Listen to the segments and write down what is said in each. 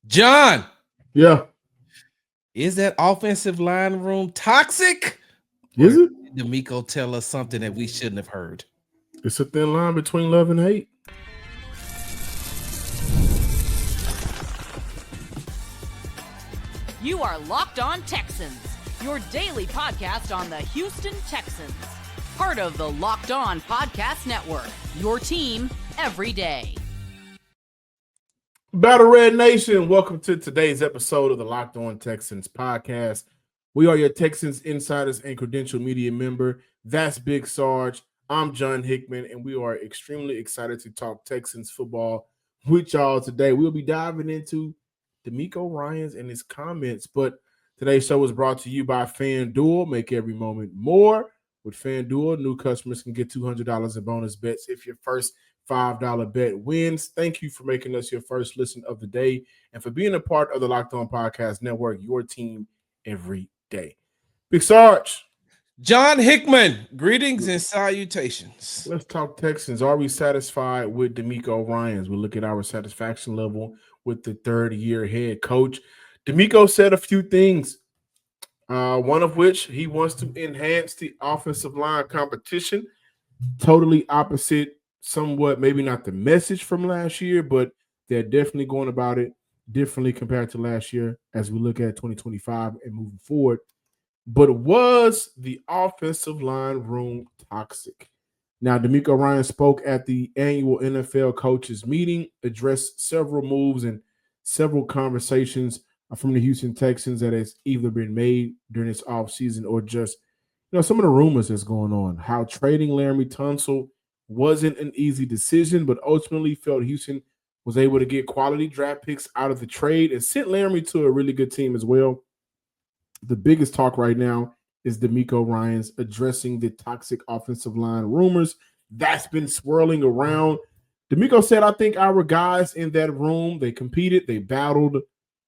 John, Yeah. is that offensive line room toxic? Is Or it? did DeMeco tell us something that we shouldn't have heard? It's a thin line between love and hate. You are Locked On Texans, your daily podcast on the Houston Texans. Part of the Locked On Podcast Network, your team every day. Battle Red Nation, welcome to today's episode of the Locked On Texans podcast. We are your Texans insiders and credential media member. That's Big Sarge. I'm John Hickman, and we are extremely excited to talk Texans football with y'all today. We'll be diving into DeMeco Ryans and his comments, but today's show is brought to you by FanDuel. Make every moment more. With FanDuel, new customers can get $200 in bonus bets if your first $5 bet wins. Thank you for making us your first listen of the day and for being a part of the Locked On Podcast Network, your team every day. Big Sarge. John Hickman, greetings and salutations. Let's talk Texans. Are we satisfied with DeMeco Ryans? We'll look at our satisfaction level with the third-year head coach. DeMeco said a few things, one of which he wants to enhance the offensive line competition. Totally opposite, somewhat, maybe not the message from last year, but they're definitely going about it differently compared to last year as we look at 2025 and moving forward. But was the offensive line room toxic? Now, DeMeco Ryans spoke at the annual NFL coaches meeting, addressed several moves and several conversations from the Houston Texans that has either been made during this offseason or just, some of the rumors that's going on. How trading Laremy Tunsil wasn't an easy decision, but ultimately felt Houston was able to get quality draft picks out of the trade and sent Laremy to a really good team as well. The biggest talk right now is DeMeco Ryans addressing the toxic offensive line rumors that's been swirling around. DeMeco said, I think our guys in that room, they competed, they battled.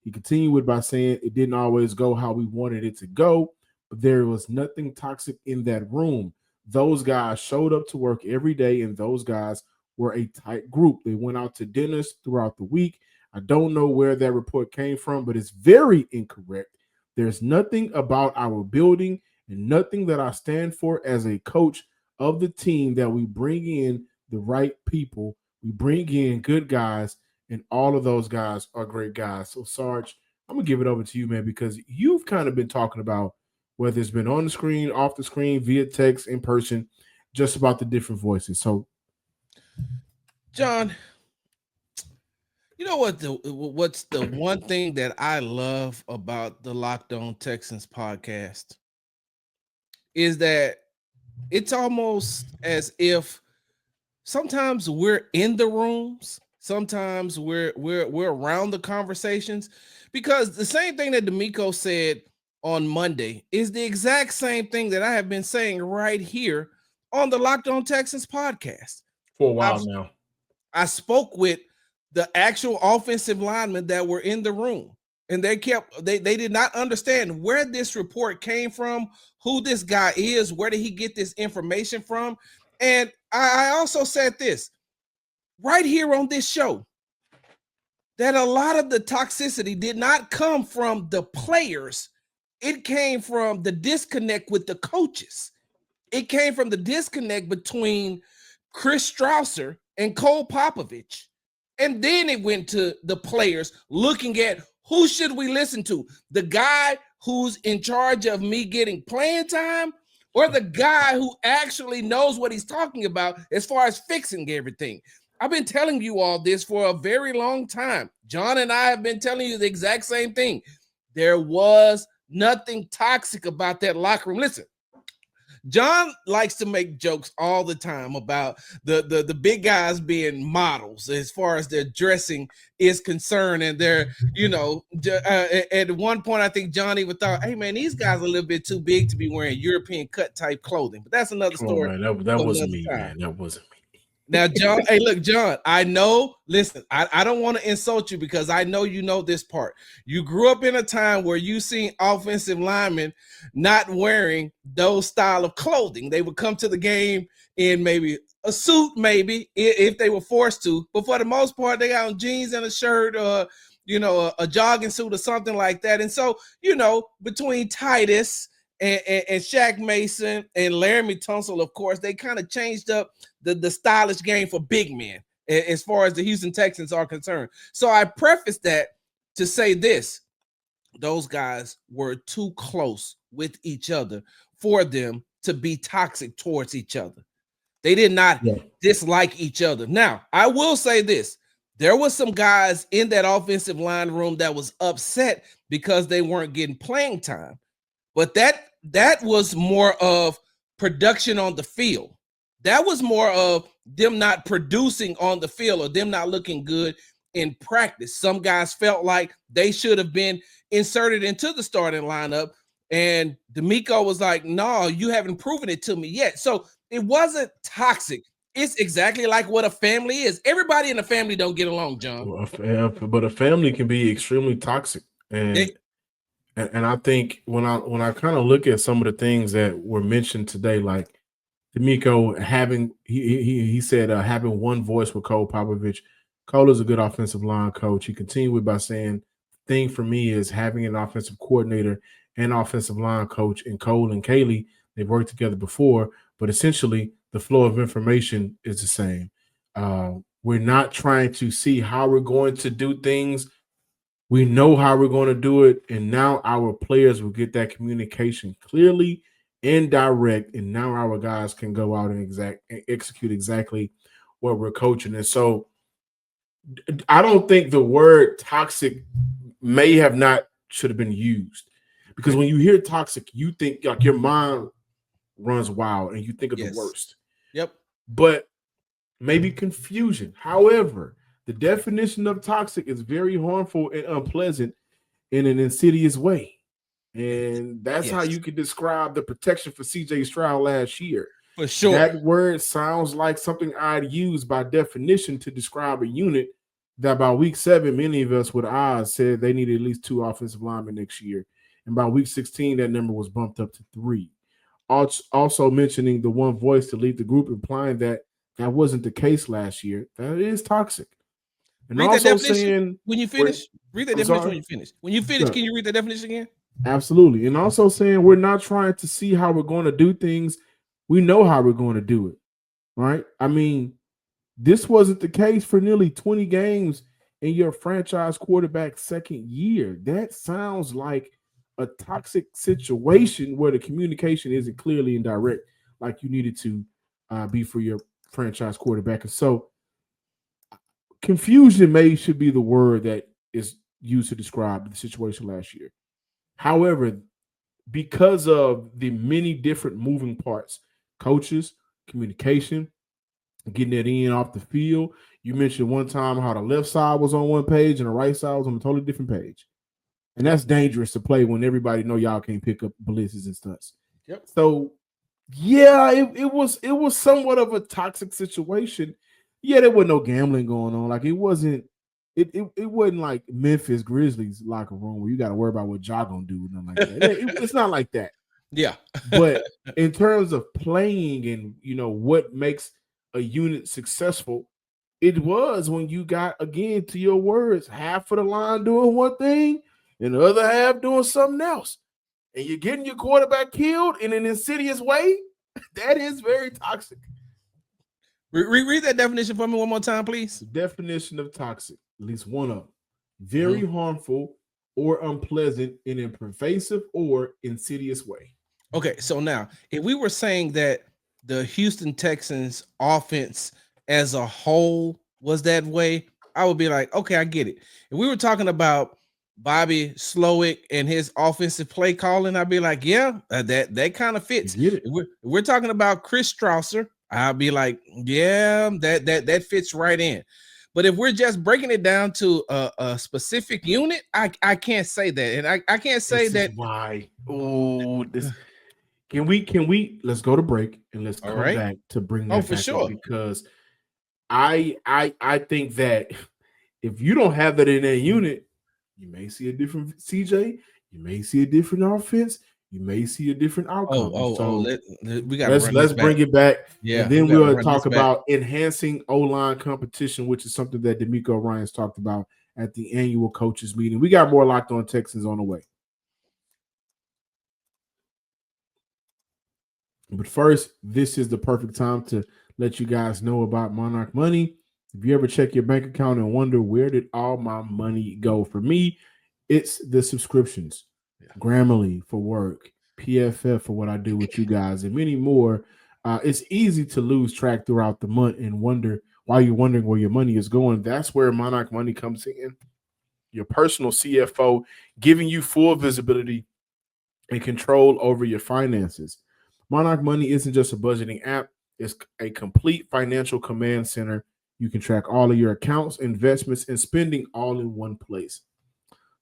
He continued by saying it didn't always go how we wanted it to go, but there was nothing toxic in that room. Those guys showed up to work every day, and those guys were a tight group. They went out to dinners throughout the week. I don't know where that report came from, but it's very incorrect. There's nothing about our building and nothing that I stand for as a coach of the team that we bring in the right people. We bring in good guys, and all of those guys are great guys. So, Sarge, I'm going to give it over to you, man, because you've kind of been talking about whether it's been on the screen, off the screen, via text, in person, just about the different voices. So, John, you know what's the one thing that I love about the Locked On Texans podcast is that it's almost as if sometimes we're in the rooms, sometimes we're around the conversations, because the same thing that DeMeco said on Monday is the exact same thing that I have been saying right here on the Locked On Texans podcast for a while now. I spoke with the actual offensive linemen that were in the room, and they did not understand where this report came from, who this guy is, where did he get this information from. And I also said this right here on this show, that a lot of the toxicity did not come from the players. It came from the disconnect with the coaches. It came from the disconnect between Chris Strausser and Cole Popovich. And then it went to the players looking at who should we listen to? The guy who's in charge of me getting playing time, or the guy who actually knows what he's talking about as far as fixing everything? I've been telling you all this for a very long time. John and I have been telling you the exact same thing. There was nothing toxic about that locker room. Listen, John likes to make jokes all the time about the big guys being models as far as their dressing is concerned. And they're, at one point, I think John even thought, hey, man, these guys are a little bit too big to be wearing European cut type clothing. But that's another story. Man. That wasn't me, man. That wasn't me. Now, John, hey, look, John, I know, listen, I don't want to insult you because I know you know this part. You grew up in a time where you seen offensive linemen not wearing those style of clothing. They would come to the game in maybe a suit, maybe, if they were forced to. But for the most part, they got on jeans and a shirt, a jogging suit or something like that. And so, between Titus and Shaq Mason and Laramie Tunsil, of course, they kind of changed up the stylish game for big men as far as the Houston Texans are concerned. So I preface that to say this: those guys were too close with each other for them to be toxic towards each other. They did not dislike each other. Now, I will say this. There was some guys in that offensive line room that was upset because they weren't getting playing time. But that was more of production on the field. That was more of them not producing on the field or them not looking good in practice. Some guys felt like they should have been inserted into the starting lineup, and DeMeco was like, no, you haven't proven it to me yet. So it wasn't toxic. It's exactly like what a family is. Everybody in a family don't get along, John. But a family can be extremely toxic. And I think when I kind of look at some of the things that were mentioned today, like DeMeco having he said having one voice with Cole Popovich. Cole is a good offensive line coach. He continued by saying, thing for me is having an offensive coordinator and offensive line coach in Cole and Kaylee. They've worked together before, but essentially the flow of information is the same. We're not trying to see how we're going to do things. We know how we're going to do it, and now our players will get that communication clearly and direct, and now our guys can go out and execute exactly what we're coaching. And so I don't think the word toxic should have been used, because when you hear toxic, you think like your mind runs wild and you think of the worst. Yep. But maybe confusion. However, the definition of toxic is very harmful and unpleasant in an insidious way. And that's how you can describe the protection for CJ Stroud last year. For sure. That word sounds like something I'd use by definition to describe a unit that by week 7, many of us with odds said they needed at least 2 offensive linemen next year. And by week 16, that number was bumped up to 3. Also mentioning the one voice to lead the group, implying that wasn't the case last year. That is toxic. And read also that saying when you finish, read that definition when you finish. When you finish, can you read the definition again? Absolutely. And also saying we're not trying to see how we're going to do things. We know how we're going to do it. Right? I mean, this wasn't the case for nearly 20 games in your franchise quarterback's second year. That sounds like a toxic situation where the communication isn't clearly and direct like you needed to be for your franchise quarterback. And so confusion should be the word that is used to describe the situation last year. However, because of the many different moving parts, coaches, communication, getting it in off the field. You mentioned one time how the left side was on one page and the right side was on a totally different page. And that's dangerous to play when everybody know y'all can't pick up blitzes and stunts. Yep. So, yeah, it was somewhat of a toxic situation. Yeah, there was no gambling going on. Like it wasn't like Memphis Grizzlies locker room where you got to worry about what y'all gonna do. Nothing like that. It's not like that. Yeah. But in terms of playing and what makes a unit successful, it was when you got, again, to your words, half of the line doing one thing and the other half doing something else. And you're getting your quarterback killed in an insidious way. That is very toxic. Read that definition for me one more time, please. The definition of toxic, at least one of them. Very harmful or unpleasant in a pervasive or insidious way. Okay, so now, if we were saying that the Houston Texans offense as a whole was that way, I would be like, okay, I get it. If we were talking about Bobby Slowick and his offensive play calling, I'd be like, yeah, that kind of fits. If we're talking about Chris Strausser, I'll be like, yeah, that fits right in. But if we're just breaking it down to a specific unit, I can't say that. And I can't say that. Why? Oh, this. Can we let's go to break and let's come back to bring that for sure. Because I think that if you don't have that in that unit, you may see a different CJ, you may see a different offense, you may see a different outcome. Let's bring it back. Yeah, and then we'll talk about enhancing O-line competition, which is something that DeMeco Ryans talked about at the annual coaches meeting. We got more Locked On Texans on the way. But first, this is the perfect time to let you guys know about Monarch Money. If you ever check your bank account and wonder where did all my money go, for me, it's the subscriptions. Grammarly for work, PFF for what I do with you guys, and many more. It's easy to lose track throughout the month and wonder why you're wondering where your money is going. That's where Monarch Money comes in. Your personal CFO giving you full visibility and control over your finances. Monarch Money isn't just a budgeting app. It's a complete financial command center. You can track all of your accounts, investments, and spending all in one place.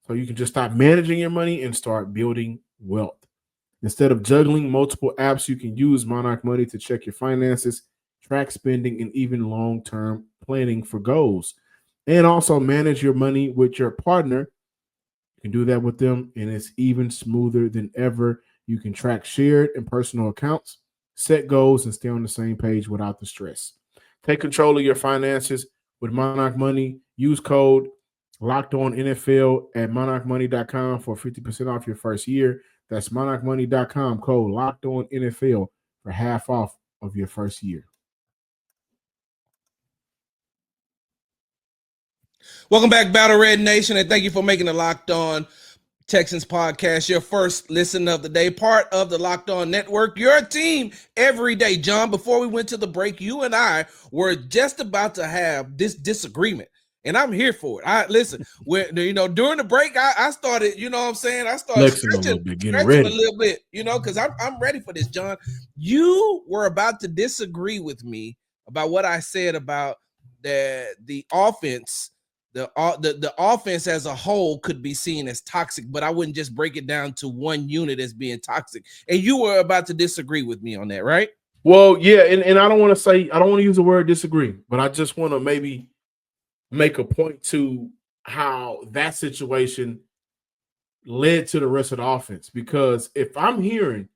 So you can just stop managing your money and start building wealth. Instead of juggling multiple apps, you can use Monarch Money to check your finances, track spending, and even long-term planning for goals. And also manage your money with your partner. You can do that with them, and it's even smoother than ever. You can track shared and personal accounts, set goals, and stay on the same page without the stress. Take control of your finances with Monarch Money. Use code LOCKEDONNFL at monarchmoney.com for 50% off your first year. That's monarchmoney.com, code LOCKEDONNFL for half off of your first year. Welcome back, Battle Red Nation, and thank you for making the Locked On Texans podcast your first listen of the day, part of the Locked On Network, your team every day. John, before we went to the break, you and I were just about to have this disagreement, and I'm here for it. Listen, during the break, I started, I started stretching a little bit, because I'm ready for this, John. You were about to disagree with me about what I said about the offense. The offense as a whole could be seen as toxic, but I wouldn't just break it down to one unit as being toxic. And you were about to disagree with me on that, right? Well, yeah, and I don't want to use the word disagree, but I just want to maybe make a point to how that situation led to the rest of the offense. Because if I'm hearing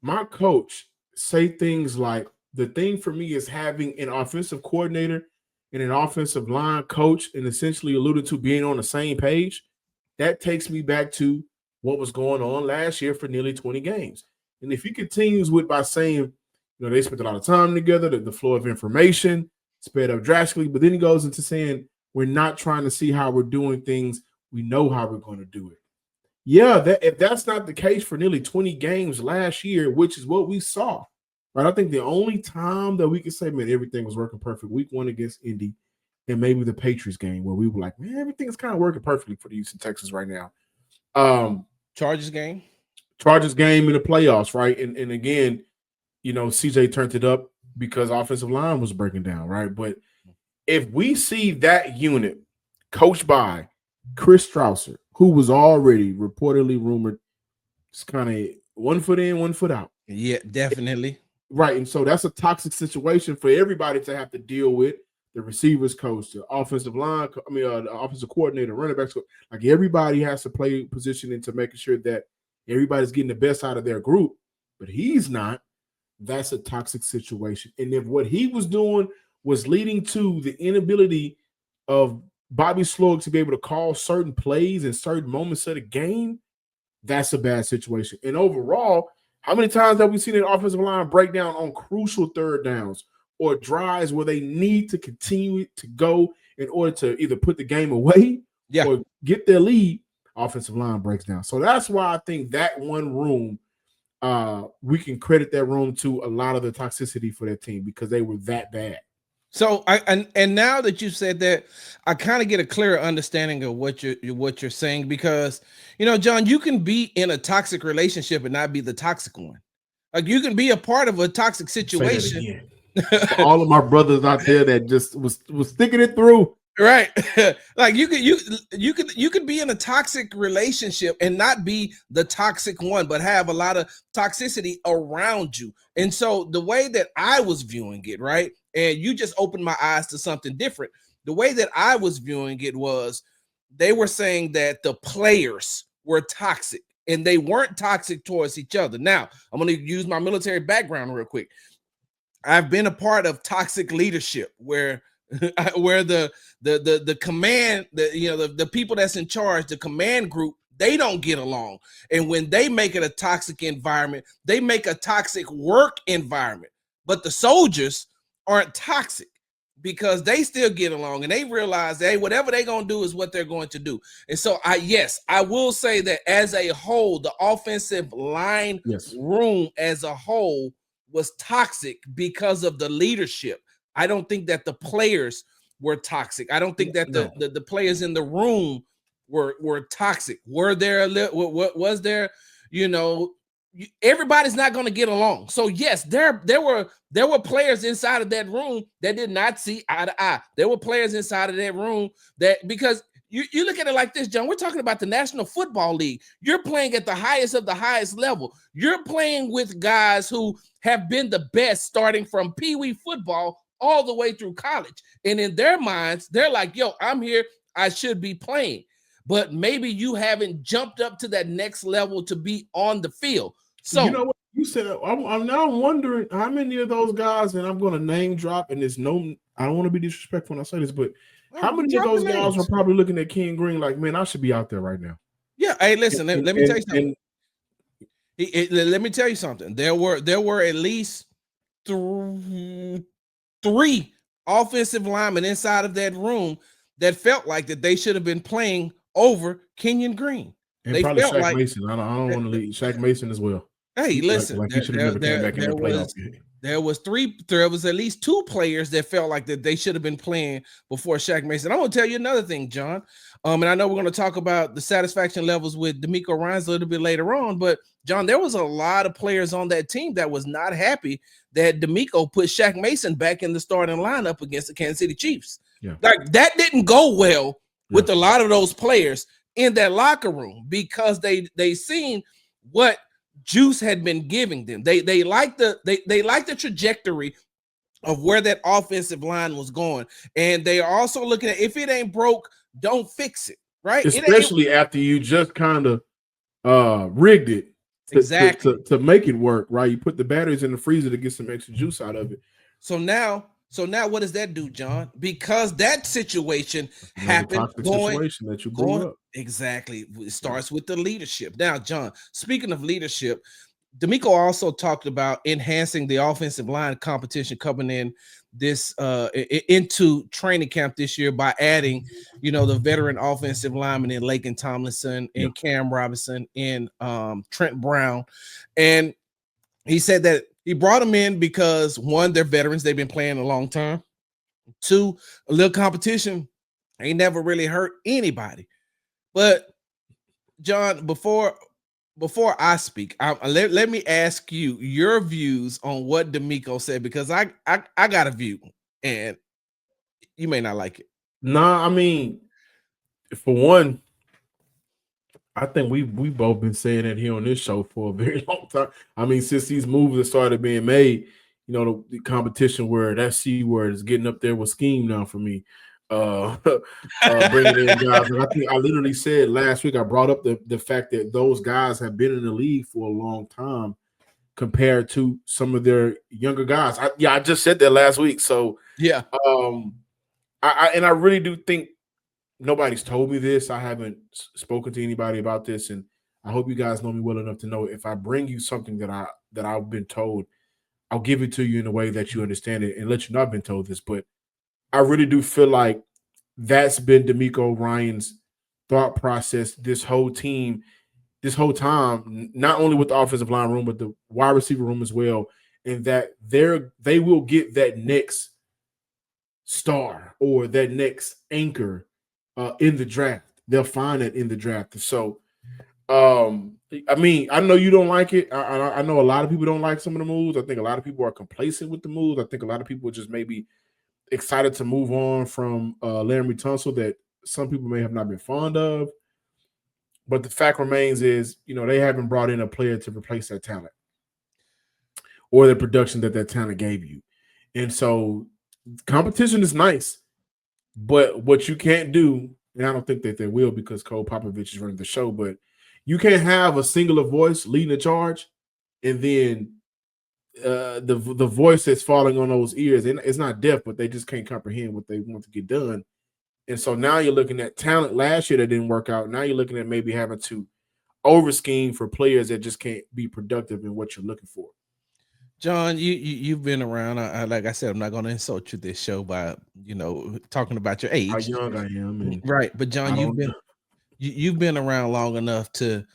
my coach say things like, the thing for me is having an offensive coordinator and an offensive line coach, and essentially alluded to being on the same page, that takes me back to what was going on last year for nearly 20 games. And if he continues by saying, they spent a lot of time together, the flow of information sped up drastically, but then he goes into saying, we're not trying to see how we're doing things. We know how we're going to do it. Yeah, if that's not the case for nearly 20 games last year, which is what we saw, right? I think the only time that we could say, man, everything was working perfect, week 1 against Indy, and maybe the Patriots game, where we were like, man, everything is kind of working perfectly for the Houston Texans right now. Chargers game in the playoffs, right? And again, CJ turned it up because offensive line was breaking down, right? But if we see that unit coached by Chris Strausser, who was already reportedly rumored, it's kind of 1 foot in, 1 foot out. Yeah, definitely. Right, and so that's a toxic situation for everybody to have to deal with. The receivers coach, the offensive line, the offensive coordinator, running backs. Like, everybody has to play position into making sure that everybody's getting the best out of their group. But he's not. That's a toxic situation. And if what he was doing was leading to the inability of Bobby Slowick to be able to call certain plays in certain moments of the game, that's a bad situation. And overall, how many times have we seen an offensive line break down on crucial third downs or drives where they need to continue to go in order to either put the game away or get their lead? Offensive line breaks down. So that's why I think that one room, we can credit that room to a lot of the toxicity for that team, because they were that bad. So and now that you said that, I kind of get a clearer understanding of what you're saying, because John, you can be in a toxic relationship and not be the toxic one. Like, you can be a part of a toxic situation. For all of my brothers out there that just was sticking it through. Right. Like, you could be in a toxic relationship and not be the toxic one, but have a lot of toxicity around you. And so the way that I was viewing it, right, and you just opened my eyes to something different. The way that I was viewing it was, they were saying that the players were toxic, and they weren't toxic towards each other. Now, I'm going to use my military background real quick. I've been a part of toxic leadership where where the command, the people that's in charge, the command group, they don't get along. And when they make it a toxic environment, they make a toxic work environment. But the soldiers aren't toxic because they still get along and they realize that, hey, whatever they're going to do is what they're going to do. And so I will say that as a whole, the offensive line room as a whole was toxic because of the leadership. I don't think that the players were toxic. I don't think that the players in the room were toxic. Was there, everybody's not going to get along. So yes, there were players inside of that room that did not see eye to eye. There were players inside of that room that, because you look at it like this, John, we're talking about the National Football League. You're playing at the highest of the highest level. You're playing with guys who have been the best starting from Pee Wee football all the way through college. And in their minds, they're like, yo, I'm here. I should be playing. But maybe you haven't jumped up to that next level to be on the field. So, you know what you said, I'm now wondering how many of those guys, and I'm going to name drop, and I don't want to be disrespectful when I say this, but how many of those guys are probably looking at Ken Green like, man, I should be out there right now? Yeah. Hey, listen, let me tell you something. Let me tell you something. There were at least three offensive linemen inside of that room that felt like that they should have been playing over Kenyon Green. And they probably Shaq Mason. I don't want to leave Shaq Mason as well. Hey, listen, he should have never came back in the playoffs game. There was at least two players that felt like that they should have been playing before Shaq Mason. I'm going to tell you another thing, John. And I know we're going to talk about the satisfaction levels with DeMeco Ryans a little bit later on, but John, there was a lot of players on that team that was not happy that DeMeco put Shaq Mason back in the starting lineup against the Kansas City Chiefs. Yeah. Like, that didn't go well with a lot of those players in that locker room because they seen what Juice had been giving them. They liked the trajectory of where that offensive line was going, and they are also looking at, if it ain't broke, don't fix it, right? Especially after you just kind of rigged it to make it work, right? You put the batteries in the freezer to get some extra juice out of it. So now what does that do, John? Because that situation happened that you brought up. Exactly. It starts with the leadership. Now, John, speaking of leadership, DeMeco also talked about enhancing the offensive line competition coming in this into training camp this year by adding, the veteran offensive linemen in Laken Tomlinson and Cam Robinson and Trent Brown. And he said that he brought them in because, one, they're veterans. They've been playing a long time. Two, a little competition ain't never really hurt anybody. But, John, before I speak, let me ask you your views on what DeMeco said, because I got a view, and you may not like it. Nah, I mean, for one, I think we both been saying it here on this show for a very long time. I mean, since these moves have started being made, the competition where that C word is getting up there with scheme now for me. Bringing in guys. And I think I literally said last week, I brought up the fact that those guys have been in the league for a long time compared to some of their younger guys. I just said that last week. So yeah. I really do think nobody's told me this. I haven't spoken to anybody about this, and I hope you guys know me well enough to know if I bring you something that I've been told, I'll give it to you in a way that you understand it and let you know I've been told this. But I really do feel like that's been DeMeco Ryans' thought process this whole time, not only with the offensive line room, but the wide receiver room as well, and that they will get that next star or that next anchor in the draft. They'll find it in the draft. So, I mean, I know you don't like it. I know a lot of people don't like some of the moves. I think a lot of people are complacent with the moves. I think a lot of people are just maybe excited to move on from Laremy Tunsil that some people may have not been fond of. But the fact remains is, they haven't brought in a player to replace that talent or the production that talent gave you. And so competition is nice, but what you can't do, and I don't think that they will because Cole Popovich is running the show, but you can't have a singular voice leading the charge and then the voice that's falling on those ears, and it's not deaf, but they just can't comprehend what they want to get done. And so now you're looking at talent last year that didn't work out. Now you're looking at maybe having to over scheme for players that just can't be productive in what you're looking for. John, you've been around. Like I said, I'm not going to insult you this show by talking about your age, how young I am, right? But John, you've been around long enough to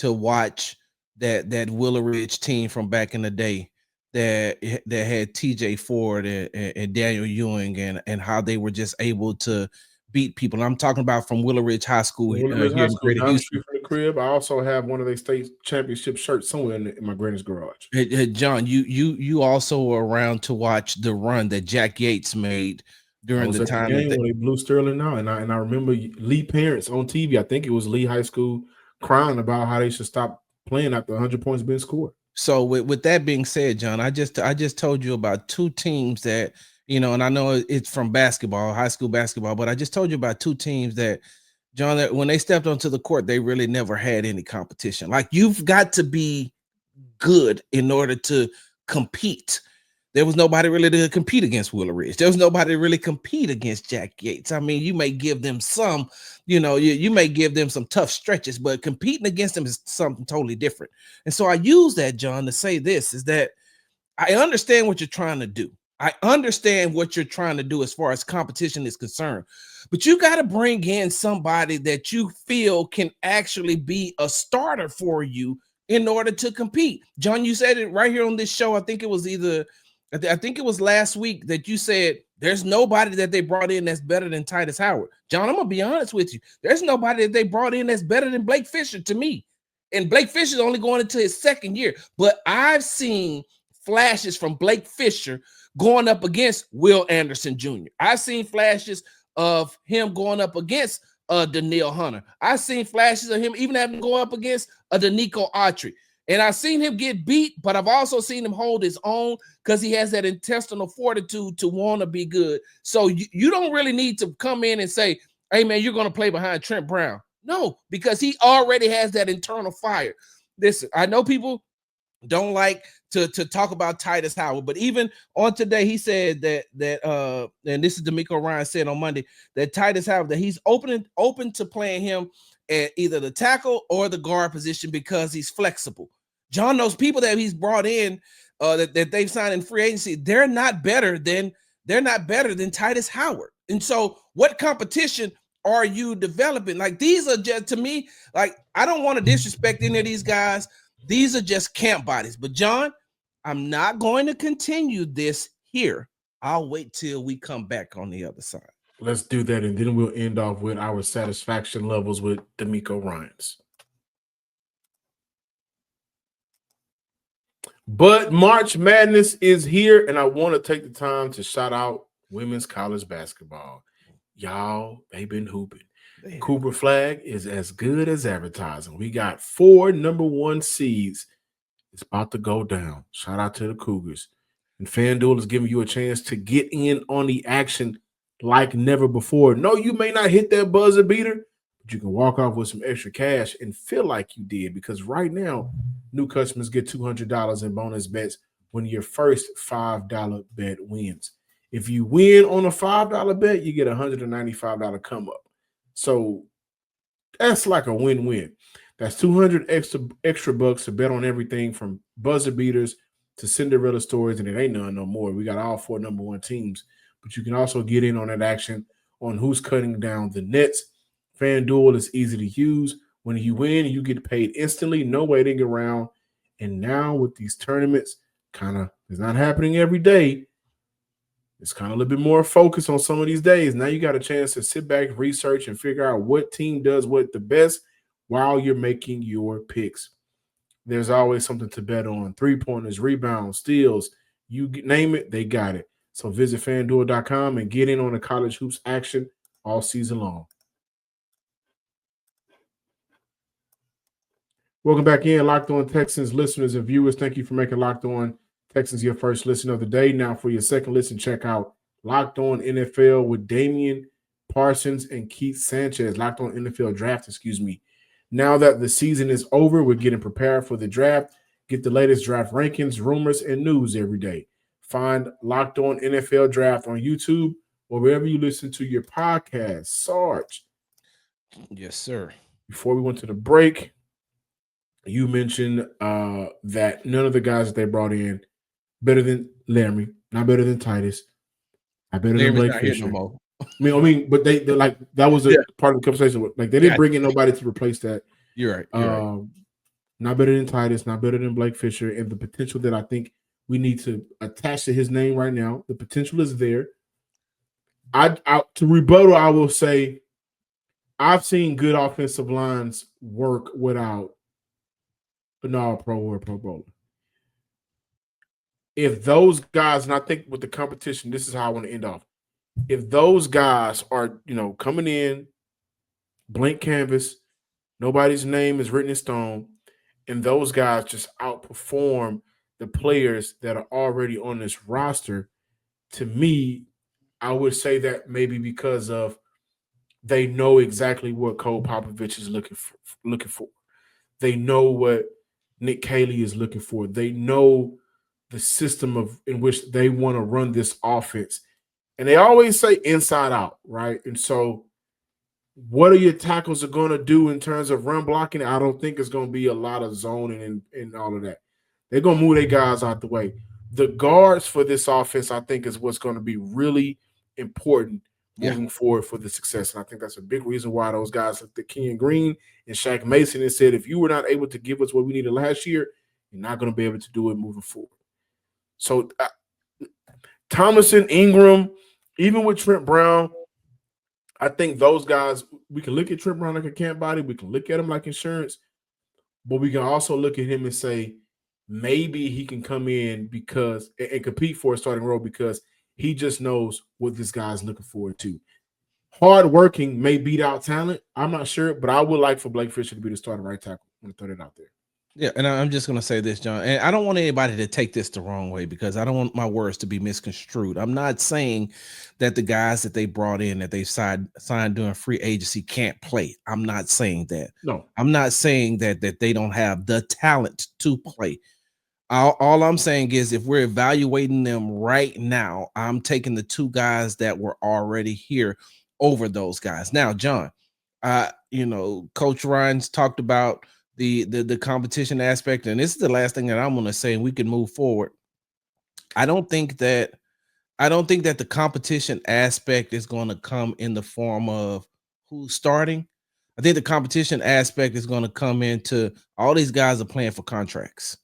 watch that Willow Ridge team from back in the day that had T.J. Ford and Daniel Ewing and how they were just able to beat people. And I'm talking about from Willow Ridge High School here in Greater down the Houston. street from the crib. I also have one of their state championship shirts somewhere in my granny's garage. Hey, John, you also were around to watch the run that Jack Yates made during the time when they blew Sterling out, and I remember Lee parents on TV. I think it was Lee High School crying about how they should stop playing after 100 points being scored. So with that being said, John, I just told you about two teams that and I know it's from basketball, high school basketball, but I just told you about two teams that, John, that when they stepped onto the court, they really never had any competition. Like, you've got to be good in order to compete. There was nobody really to compete against Willow Ridge. There was nobody to really compete against Jack Yates. I mean, you may give them some, you may give them some tough stretches, but competing against them is something totally different. And so I use that, John, to say this, is that I understand what you're trying to do. I understand what you're trying to do as far as competition is concerned, but you got to bring in somebody that you feel can actually be a starter for you in order to compete. John, you said it right here on this show. I think it was last week that you said there's nobody that they brought in that's better than Titus Howard. John, I'm going to be honest with you. There's nobody that they brought in that's better than Blake Fisher to me. And Blake Fisher's only going into his second year, but I've seen flashes from Blake Fisher going up against Will Anderson Jr. I've seen flashes of him going up against Daniil Hunter. I've seen flashes of him even having to go up against DeMeco Autry. And I've seen him get beat, but I've also seen him hold his own because he has that intestinal fortitude to want to be good. So you don't really need to come in and say, hey, man, you're going to play behind Trent Brown. No, because he already has that internal fire. Listen, I know people don't like to talk about Titus Howard, but even on today, he said that and this is DeMeco Ryans said on Monday, that Titus Howard, that he's open to playing him at either the tackle or the guard position because he's flexible. John, those people that he's brought in that they've signed in free agency, they're not better than Titus Howard. And so what competition are you developing? Like, these are just, to me, like, I don't want to disrespect any of these guys. These are just camp bodies. But John, I'm not going to continue this here. I'll wait till we come back on the other side. Let's do that, and then we'll end off with our satisfaction levels with DeMeco Ryans. But March Madness is here, and I want to take the time to shout out women's college basketball. Y'all, they've been hooping. Damn. Cooper Flag is as good as advertising. We got 4 number 1 seeds. It's about to go down. Shout out to the Cougars. And FanDuel is giving you a chance to get in on the action like never before. No, you may not hit that buzzer beater, but you can walk off with some extra cash and feel like you did, because right now, new customers get $200 in bonus bets when your first $5 bet wins. If you win on a $5 bet, you get a $195 come up. So that's like a win-win. That's 200 extra bucks to bet on everything from buzzer beaters to Cinderella stories, and it ain't none no more. We got all 4 number 1 teams, but you can also get in on that action on who's cutting down the nets. FanDuel is easy to use. When you win, you get paid instantly, no waiting around. And now with these tournaments, it's not happening every day. It's kind of a little bit more focused on some of these days. Now you got a chance to sit back, research, and figure out what team does what the best while you're making your picks. There's always something to bet on. 3-pointers, rebounds, steals, you name it, they got it. So visit FanDuel.com and get in on the college hoops action all season long. Welcome back in, Locked On Texans listeners and viewers. Thank you for making Locked On Texans your first listen of the day. Now for your second listen, check out Locked On NFL with Damian Parsons and Keith Sanchez. Locked On NFL Draft, Now that the season is over, we're getting prepared for the draft. Get the latest draft rankings, rumors, and news every day. Find Locked On NFL Draft on YouTube or wherever you listen to your podcast. Sarge. Yes, sir. Before we went to the break, you mentioned that none of the guys that they brought in better than Laramie, not better than Titus, not better than Blake Fisher. No more. I mean, but they like that was a part of the conversation. Like they didn't bring in nobody to replace that. You're right. You're right. Not better than Titus, not better than Blake Fisher, and the potential that I think we need to attach to his name right now. The potential is there. To rebuttal, I will say I've seen good offensive lines work without an all-pro or a Pro Bowler. If those guys, and I think with the competition, this is how I want to end off. If those guys are, coming in, blank canvas, nobody's name is written in stone, and those guys just outperform the players that are already on this roster, to me, I would say that maybe because of they know exactly what Cole Popovich is looking for. They know what Nick Caley is looking for. They know the system in which they want to run this offense. And they always say inside out, right? And so what are your tackles are going to do in terms of run blocking? I don't think it's going to be a lot of zoning and all of that. They're going to move their guys out the way. The guards for this offense, I think, is what's going to be really important moving forward for the success. And I think that's a big reason why those guys like the Kenyon Green and Shaq Mason and said, if you were not able to give us what we needed last year, you're not going to be able to do it moving forward. So Thomason, Ingram, even with Trent Brown, I think those guys, we can look at Trent Brown like a camp body. We can look at him like insurance. But we can also look at him and say, maybe he can come in because and compete for a starting role because he just knows what this guy's looking forward to. Hard working may beat out talent. I'm not sure, but I would like for Blake Fisher to be the starting right tackle. I'm going to throw that out there. Yeah, and I'm just going to say this, John, and I don't want anybody to take this the wrong way because I don't want my words to be misconstrued. I'm not saying that the guys that they brought in, that they signed during free agency can't play. I'm not saying that. No. I'm not saying that they don't have the talent to play. All I'm saying is if we're evaluating them right now, I'm taking the two guys that were already here over those guys. Now, John, Coach Ryans talked about the competition aspect, and this is the last thing that I'm going to say, and we can move forward. I don't think that the competition aspect is going to come in the form of who's starting. I think the competition aspect is going to come into all these guys are playing for contracts.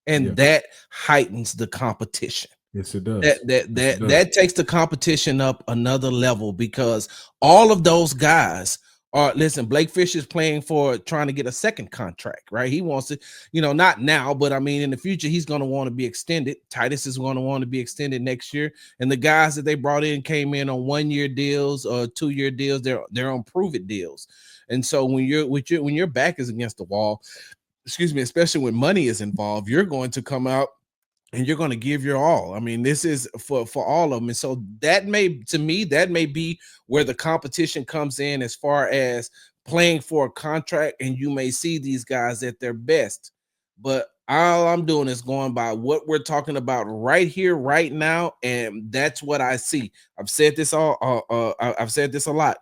And that heightens the competition. Yes, it does. That takes the competition up another level because all of those guys are, listen, Blake Fisher's playing for trying to get a second contract, right? He wants it, not now, but I mean, in the future, he's going to want to be extended. Titus is going to want to be extended next year. And the guys that they brought in came in on 1-year deals or 2-year deals. They're on prove-it deals. And so when your back is against the wall, especially when money is involved, you're going to come out and you're going to give your all. I mean, this is for all of them. And so that may be where the competition comes in as far as playing for a contract, and you may see these guys at their best. But all I'm doing is going by what we're talking about right here, right now, and that's what I see. I've said this a lot.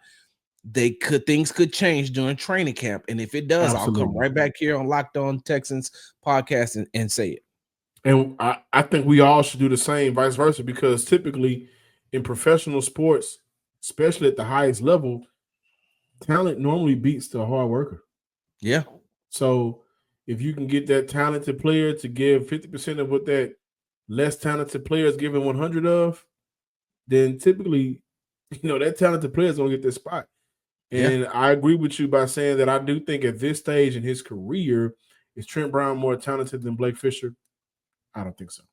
Things could change during training camp, and if it does, Absolutely. I'll come right back here on Locked On Texans podcast and say it. And I think we all should do the same, vice versa, because typically in professional sports, especially at the highest level, talent normally beats the hard worker. Yeah. So if you can get that talented player to give 50% of what that less talented player is giving 100 of, then typically, that talented player is going to get this spot. And I agree with you by saying that I do think at this stage in his career, is Trent Brown more talented than Blake Fisher? I don't think so.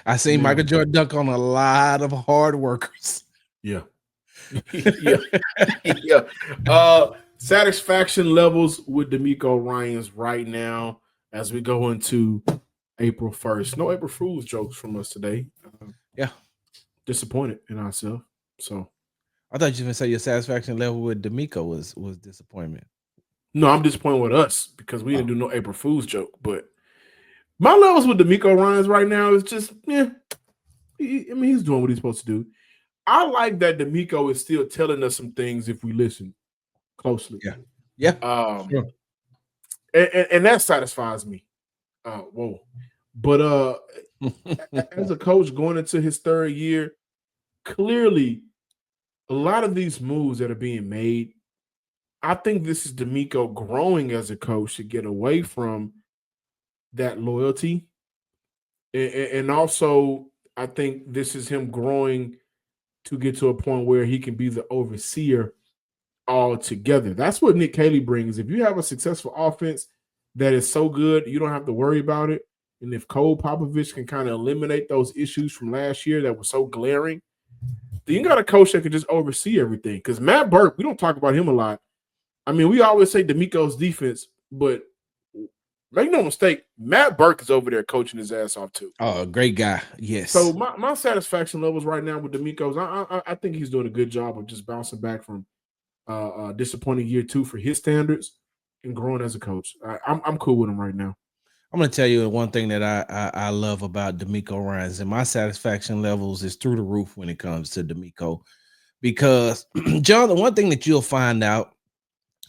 I seen Michael Jordan dunk on a lot of hard workers. Yeah. Satisfaction levels with DeMeco Ryans right now as we go into April 1st. No April Fool's jokes from us today. Disappointed in ourselves. So I thought you were going to say your satisfaction level with DeMeco was disappointment. No, I'm disappointed with us because we didn't do no April Fool's joke. But My levels with DeMeco Ryans right now is just, he's doing what he's supposed to do. I like that DeMeco is still telling us some things if we listen closely. Yeah. Sure. And that satisfies me. Whoa. But as a coach going into his third year, clearly a lot of these moves that are being made, I think this is DeMeco growing as a coach to get away from that loyalty. And also, I think this is him growing to get to a point where he can be the overseer altogether. That's what Nick Haley brings. If you have a successful offense that is so good, you don't have to worry about it. And if Cole Popovich can kind of eliminate those issues from last year that were so glaring, then you got a coach that can just oversee everything. Because Matt Burke, we don't talk about him a lot. I mean, we always say DeMeco's defense, but make no mistake, Matt Burke is over there coaching his ass off too. Oh, great guy. Yes. So my satisfaction levels right now with DeMeco's, I think he's doing a good job of just bouncing back from disappointing year 2 for his standards and growing as a coach. I'm cool with him right now. I'm going to tell you one thing that I love about DeMeco Ryans, and my satisfaction levels is through the roof when it comes to DeMeco, because John, the one thing that you'll find out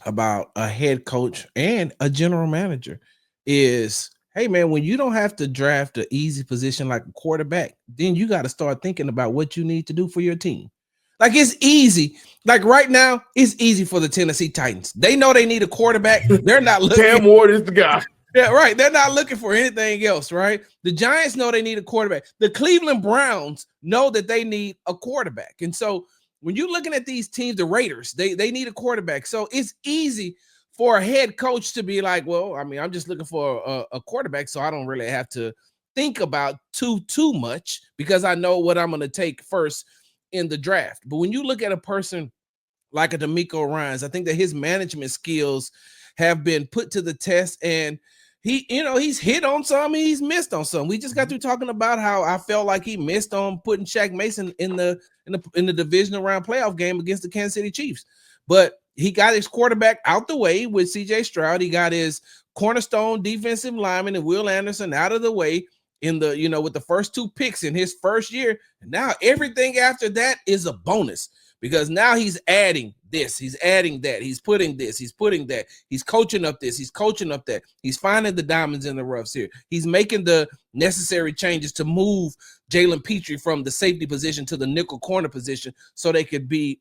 about a head coach and a general manager is, hey man, when you don't have to draft an easy position like a quarterback, then you got to start thinking about what you need to do for your team. Like, it's easy. Like right now, it's easy for the Tennessee Titans. They know they need a quarterback. They're not looking. Cam Ward is the guy. Yeah, right. They're not looking for anything else, right? The Giants know they need a quarterback. The Cleveland Browns know that they need a quarterback. And so when you're looking at these teams, the Raiders, they need a quarterback. So it's easy for a head coach to be like, well, I mean, I'm just looking for a quarterback, so I don't really have to think about too much because I know what I'm going to take first in the draft. But when you look at a person like a DeMeco Ryans, I think that his management skills have been put to the test, and he's hit on some, he's missed on some. We just got through talking about how I felt like he missed on putting Shaq Mason in the divisional round playoff game against the Kansas City Chiefs. But he got his quarterback out the way with CJ Stroud. He got his cornerstone defensive lineman and Will Anderson out of the way in the, with the first 2 picks in his first year. And now everything after that is a bonus, because now he's adding this, he's adding that, he's putting this, he's putting that, he's coaching up this, he's coaching up that, he's finding the diamonds in the roughs here. He's making the necessary changes to move Jalen Petrie from the safety position to the nickel corner position so it could be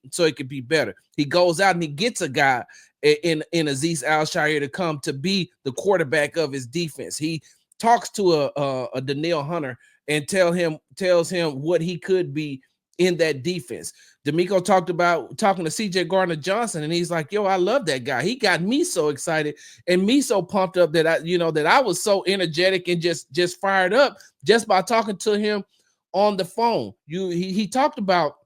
better. He goes out and he gets a guy in Azeez Al-Shaair to come to be the quarterback of his defense. He talks to a Danielle Hunter and tells him what he could be in that defense. DeMeco talked about talking to CJ Gardner-Johnson, and he's like, yo, I love that guy. He got me so excited and me so pumped up that I was so energetic and just fired up just by talking to him on the phone. He talked about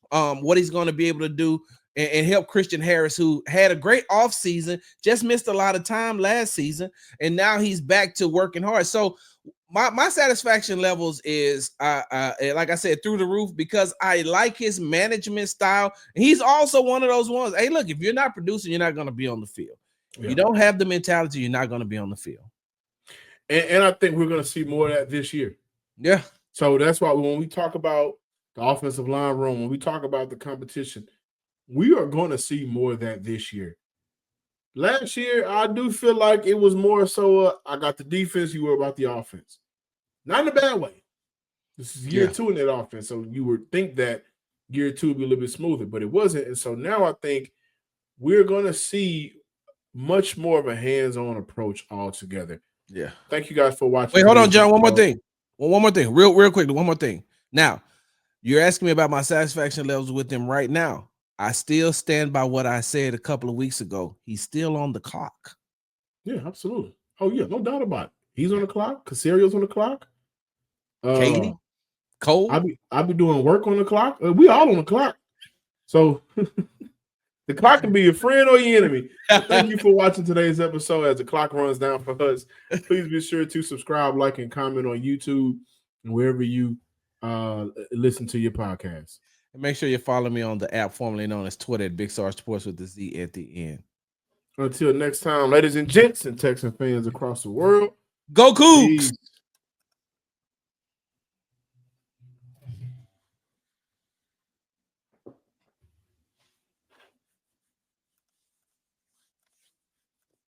what he's going to be able to do and help Christian Harris, who had a great offseason, just missed a lot of time last season, and now he's back to working hard. So my satisfaction levels is, like I said, through the roof, because I like his management style. He's also one of those ones, hey, look, if you're not producing, you're not going to be on the field. If you don't have the mentality, you're not going to be on the field. And I think we're going to see more of that this year. Yeah. So that's why when we talk about the offensive line room, when we talk about the competition, we are going to see more of that this year. Last year, I do feel like it was more so I got the defense, you were about the offense. Not in a bad way. This is year 2 in that offense, so you would think that year 2 would be a little bit smoother, but it wasn't. And so now I think we're going to see much more of a hands-on approach altogether. Yeah. Thank you guys for watching. Wait, hold on, John. One more thing. One more thing. Real quickly. One more thing. Now, you're asking me about my satisfaction levels with him right now. I still stand by what I said a couple of weeks ago. He's still on the clock. Yeah, absolutely. Oh, yeah, no doubt about it. He's on the clock. Casario's on the clock. Katie, Cole. I be doing work on the clock. We all on the clock. So the clock can be your friend or your enemy. Thank you for watching today's episode. As the clock runs down for us, please be sure to subscribe, like, and comment on YouTube and wherever you listen to your podcast. And make sure you follow me on the app formerly known as Twitter at Big Star Sports with the Z at the end. Until next time, ladies and gents and Texan fans across the world, Go Cougs. Peace.